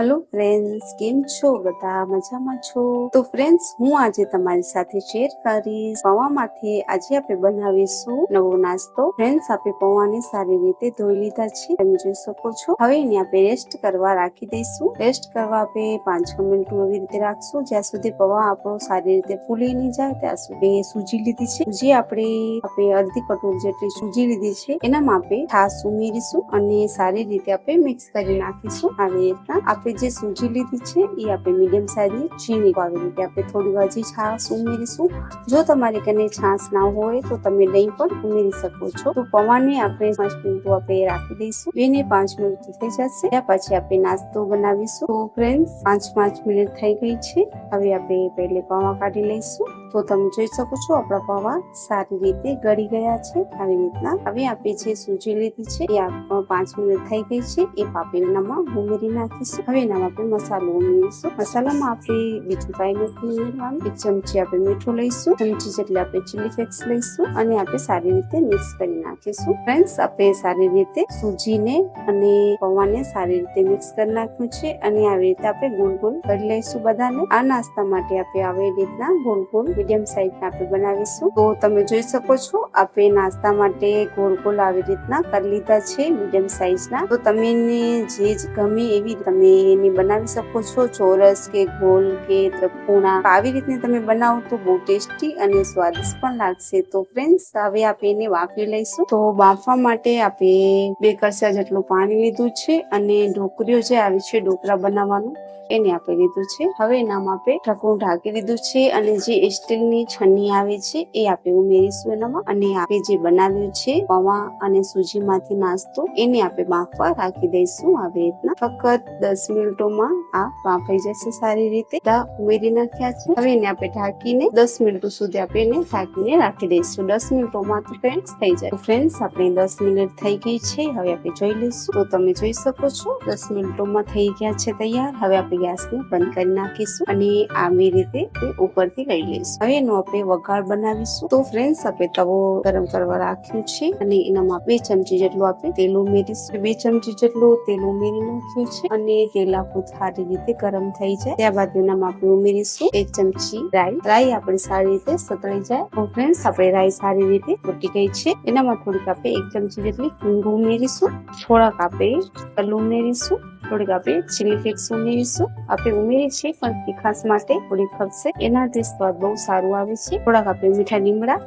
Hello friends, કેમ છો? બધા મજામાં છો? તો ફ્રેન્ડ્સ, હું આજે તમારી સાથે શેર કરીશ પૌવામાંથી આજે આપણે બનાવીશું નવો નાસ્તો. ફ્રેન્ડ્સ, આપણે પૌવાને સારી રીતે ધોઈ લીધા છે, તમે જોઈ શકો છો. હવે એને આપણે રેસ્ટ કરવા રાખી દઈશું. રેસ્ટ કરવા આપણે 5 મિનિટ એવી રીતે રાખશું, જ્યાં સુધી પૌવા આપણો સારી રીતે ફૂલી નહીં જાય ત્યાં સુધી. સૂજી લીધી છે, સૂજી આપણે અડધી કટોરી જેટલી સૂજી લીધી છે. એનામાં આપણે છાશ ઉમેરીશું અને સારી રીતે આપણે મિક્સ કરી નાખીશું. આવી રીતના આપણે જે સૂજી લીધી છે એ આપણે મીડિયમ સાઈઝની ઝીણી આવી રીતે આપણે થોડી હજી છાશ ઉમેરીશું. જો તમારી કને છાશ ના હોય તો તમે દહીં પણ ઉમેરી શકો છો. તો પૌવાને આપણે 5 મિનિટ આપણે રાખી દઈશું. 2 ને 5 મિનિટ થઈ જશે ત્યાર પછી આપણે નાસ્તો બનાવીશું. તો ફ્રેન્ડ્સ, 5 મિનિટ થઈ ગઈ છે. હવે આપણે પહેલે પૌવા કાઢી લઈશું. તો તમે જોઈ શકો છો આપણા પૌવા સારી રીતે ગળી ગયા છે. આવી રીતના હવે આપણે જે સૂજી લીધી છે એ 5 મિનિટ થઈ ગઈ છે એ પાપડીનામાં ઉમેરી નાખીશું. હવે એનામાં આપણે મસાલો ઉમેરીશું. મસાલામાં આપણે બીજું કાંઈ નથી ઉમેરવાનું. 1 ચમચી આપણે મીઠું લઈશું, ચમચી જેટલી આપણે ચીલી ફ્લેક્સ લઈશું અને આપણે સારી રીતે મિક્સ કરી નાખીશું. ફ્રેન્ડ્સ, આપણે સારી રીતે સૂજીને અને પૌવાને સારી રીતે મિક્સ કરી નાખ્યું છે અને આવી રીતે આપણે ગોળ ગોળ કરી લઈશું બધાને. આ નાસ્તા માટે આપણે આવી રીતના ગોળ ગોળ મીડિયમ સાઈઝ આપણે બનાવીશું. તો તમે જોઈ શકો છો આપણે નાસ્તા માટે ગોળ ગોળ આવી રીતના કરી લીધા છે મીડિયમ સાઈઝના. તો તમને જે ગમે એવી તમે એને બનાવી શકો છો, ચોરસ કે ગોળ કે ત્રિકોણા. આવી રીતે તમે બનાવો તો બહુ ટેસ્ટી અને સ્વાદિષ્ટ પણ લાગશે. તો ફ્રેન્ડ્સ, હવે આપણે એને વાફી લઈશું. તો બાફવા માટે આપણે 2 કળશા જેટલું પાણી લીધું છે અને ઢોકળીઓ જે આવી છે ઢોકળા બનાવવાનું એને આપણે લીધું છે. હવે એનામાં આપણે ઢાંકણું ઢાંકી દીધું છે અને જે સ્ટીલની છન્ની આવે છે એ આપણે ઉમેરીશું એનામાં. અને આપણે જે બનાવ્યું છે પૌવા અને સૂજીમાંથી નાસ્તો એને આપણે બાફવા રાખી દઈશું. આવી રીતના ફક્ત 10 મિનિટોમાં આ બાફાઈ જશે સારી રીતે. ઉમેરી નાખ્યા છે. હવે એને આપણે ઢાંકીને 10 મિનિટ સુધી આપણે એને ઢાંકીને રાખી દઈશું. 10 મિનિટોમાં તો ફ્રેન્ડ્સ થઈ જાય. ફ્રેન્ડ્સ, આપણે 10 મિનિટ થઈ ગઈ છે. હવે આપણે જોઈ લઈશું. તો તમે જોઈ શકો છો 10 મિનિટોમાં થઈ ગયા છે તૈયાર. હવે આપણે ગેસને બંધ કરી નાખીશું અને આવી રીતે ઉપરથી લઈ લઈશું. હવે એનો આપણે વઘાર બનાવીશું. તો ફ્રેન્ડ્સ, આપણે તવો ગરમ કરવા રાખ્યું છે અને એનામાં 2 ચમચી જેટલું આપણે તેલ ઉમેરીશું. 2 ચમચી જેટલું તેલ ઉમેરી નાખ્યું છે અને તેલ આપણું સારી રીતે ગરમ થઈ જાય ત્યારબાદ એનામાં આપણે ઉમેરીશું 1 ચમચી રાઈ. રાઈ આપણે સારી રીતે સતળાઈ જાય. તો ફ્રેન્ડ્સ, આપણે રાઈ સારી રીતે ફૂટી ગઈ છે. એનામાં થોડીક આપણે 1 ચમચી જેટલી હિંગ ઉમેરીશું. થોડાક આપણે તલ ઉમેરીશું. થોડીક આપણે ચીલી ફ્લેક્સ ઉમેરીશું. આપણે ઉમેરી છે પણ તીખાસ માટે થોડીક ખપશે, એનાથી સ્વાદ બહુ સારું આવે છે. થોડાક આપણે મીઠા લીમડા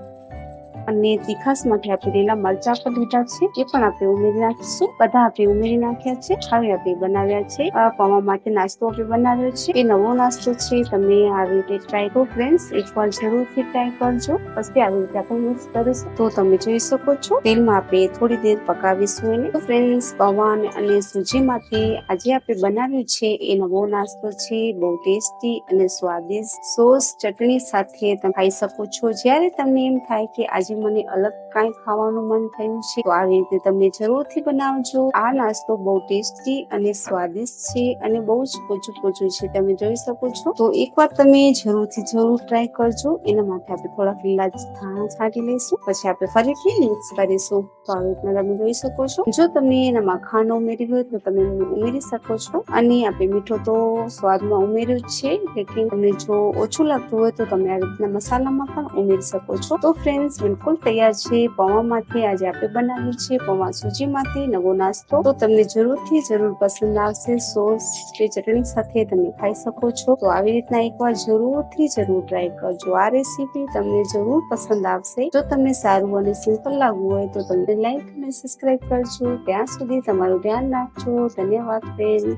અને તીખાસ માટે આપણે લીલા મરચા પણ લીધા છે એ પણ આપણે ઉમેરી નાખીશું. બધા આપણે ઉમેરી નાખ્યા છે. હવે આપણે બનાવ્યા છે પૌવા માટે નાસ્તો આપણે બનાવ્યો છે. એ નવો નાસ્તો છે. તમે આવી રીતે ટ્રાય કરો ફ્રેન્ડ્સ, એકવાર જરૂરથી ટ્રાય કરજો. પછી આવી રીતે આપણે મિક્સ કરીશું. તો તમે જોઈ શકો છો તેલમાં આપણે થોડી દેર પકાવીશું એને. તો ફ્રેન્ડ્સ, પૌવા અને સૂજીમાંથી આજે આપણે બનાવ્યું છે એ નવો નાસ્તો છે. બહુ ટેસ્ટી અને સ્વાદિષ્ટ સોસ ચટણી સાથે તમે ખાઈ શકો છો. જ્યારે તમને એમ થાય કે આજે મને અલગ કાંઈ ખાવાનું મન થયું છે તો આવી રીતે તમે જરૂરથી બનાવજો. આ નાસ્તો બહુ ટેસ્ટી અને સ્વાદિષ્ટ છે અને બહુ જ પોચું પોચું છે, તમે જોઈ શકો છો. તો એકવાર તમે જરૂરથી જરૂર ટ્રાય કરજો. એના માટે આપણે થોડા લીલા ધાણા છાંટી લઈશું. પછી આપણે ફરીથી મિક્સ કરીશું. તો આવી રીતના તમે જોઈ શકો છો. જો તમને એનામાં ખાંડ ઉમેરી હોય તો તમે ઉમેરી શકો છો. અને આપણે મીઠો તો સ્વાદમાં ઉમેર્યું જ છે, લેકિન તમને જો ઓછું લાગતું હોય તો તમે આ રીતના મસાલામાં પણ ઉમેરી શકો છો. તો ફ્રેન્ડ્સ, બિલકુલ તૈયાર છે. પૌવામાંથી આજે આપણે બનાવ્યું છે પૌવા સૂજીમાંથી નવો નાસ્તો. તો તમને જરૂરથી જરૂર પસંદ આવશે. સોસ કે ચટણી સાથે તમે ખાઈ શકો છો. તો આવી રીતના એકવાર જરૂરથી જરૂર ટ્રાય કરજો. આ રેસીપી તમને જરૂર પસંદ આવશે. જો તમને સારું અને સિમ્પલ લાગવું હોય તો તમે લાઈક અને સબસ્ક્રાઇબ કરજો. ત્યાં સુધી તમારું ધ્યાન રાખજો. ધન્યવાદ ફ્રેન્ડ.